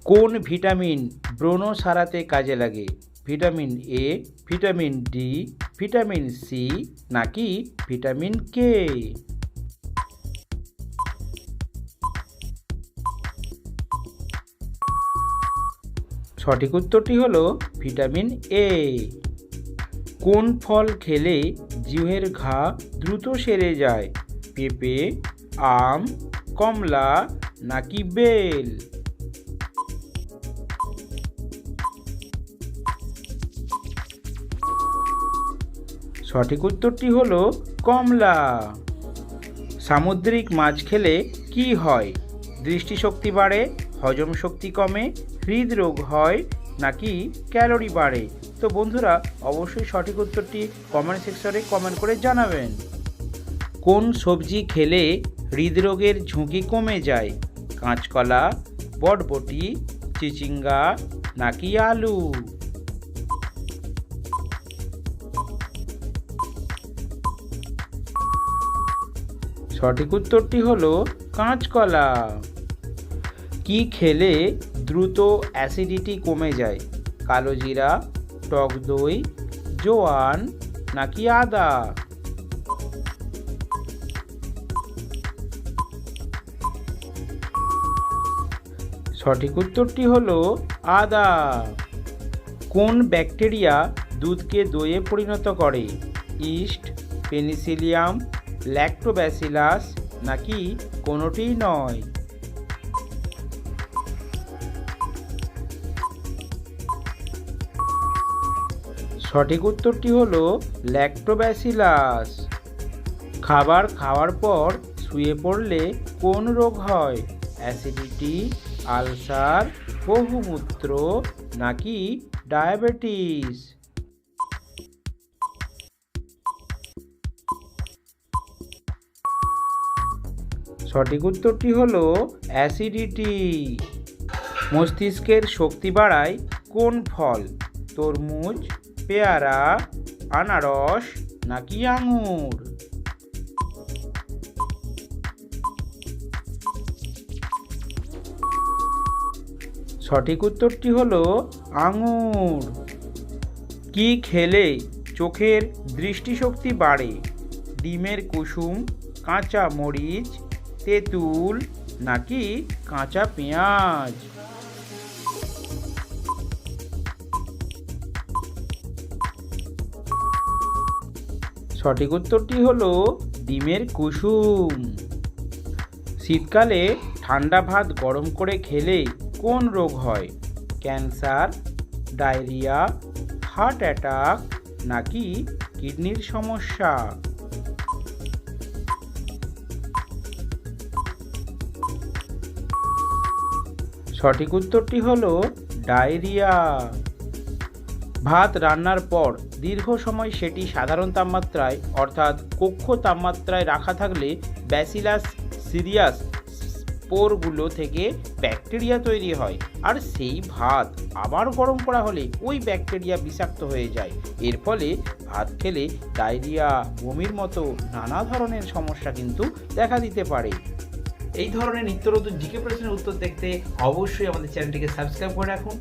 কোন ভিটামিন ব্রণ সারাতে কাজে লাগে? Vitamin A, vitamin D, vitamin C নাকি ভিটামিন কে? সঠিক উত্তরটি হলো ভিটামিন এ। কোন ফল খেলে জিভের ঘা দ্রুত সেরে যায়? পেঁপে, আম, কমলা নাকি বেল? সঠিক উত্তরটি হলো কমলা। সামুদ্রিক মাছ খেলে কি হয়? দৃষ্টিশক্তি বাড়ে, হজম শক্তি কমে, হৃদরোগ হয় নাকি ক্যালোরি বাড়ে? তো বন্ধুরা অবশ্যই সঠিক উত্তরটি কমেন্ট সেকশনে কমেন্ট করে জানাবেন। কোন সবজি খেলে হৃদরোগের ঝুঁকি কমে যায়? কাঁচকলা, বটবটি, চিচিঙ্গা নাকি আলু? সঠিক উত্তরটি হলো কাঁচকলা। কি খেলে দ্রুত অ্যাসিডিটি কমে যায়? কালোজিরা, টক দই, জোয়ান নাকি আদা? সঠিক উত্তরটি হলো আদা। কোন ব্যাকটেরিয়া দুধকে দইয়ে পরিণত করে? ইস্ট, পেনিসিলিয়াম, ল্যাক্টোব্যাসিলাস নাকি কোনোটিই নয়? সঠিক উত্তরটি হলো ল্যাক্টোব্যাসিলাস। খাবার খাওয়ার পর শুয়ে পড়লে কোন রোগ হয়? অ্যাসিডিটি, আলসার, বহুমূত্র নাকি ডায়াবেটিস? সঠিক উত্তরটি হলো অ্যাসিডিটি। মস্তিষ্কের শক্তি বাড়ায় কোন ফল? তরমুজ, পেয়ারা, আনারস নাকি আঙুর? সঠিক উত্তরটি হলো আঙুর। কি খেলে চোখের দৃষ্টিশক্তি বাড়ে? ডিমের কুসুম, কাঁচা মরিচ, তেঁতুল নাকি কাঁচা পেঁয়াজ? সঠিক উত্তরটি হলো ডিমের কুসুম। শীতকালে ঠান্ডা ভাত গরম করে খেলে কোন রোগ হয়? ক্যান্সার, ডায়রিয়া, হার্ট অ্যাটাক নাকি কিডনির সমস্যা? সঠিক উত্তরটি হলো ডায়রিয়া। ভাত রান্নার পর দীর্ঘ সময় সেটি সাধারণ তাপমাত্রায় অর্থাৎ কক্ষ তাপমাত্রায় রাখা থাকলে ব্যাসিলাস সিরিয়াস স্পোরগুলো থেকে ব্যাকটেরিয়া তৈরি হয়, আর সেই ভাত আবার গরম করা হলে ওই ব্যাকটেরিয়া বিষাক্ত হয়ে যায়। এর ফলে ভাত খেলে ডায়রিয়া, বমির মতো নানা ধরনের সমস্যা কিন্তু দেখা দিতে পারে। এই ধরনের নিত্য নতুন জিকে প্রশ্নের উত্তর দেখতে অবশ্যই আমাদের চ্যানেলটিকে সাবস্ক্রাইব করে রাখুন।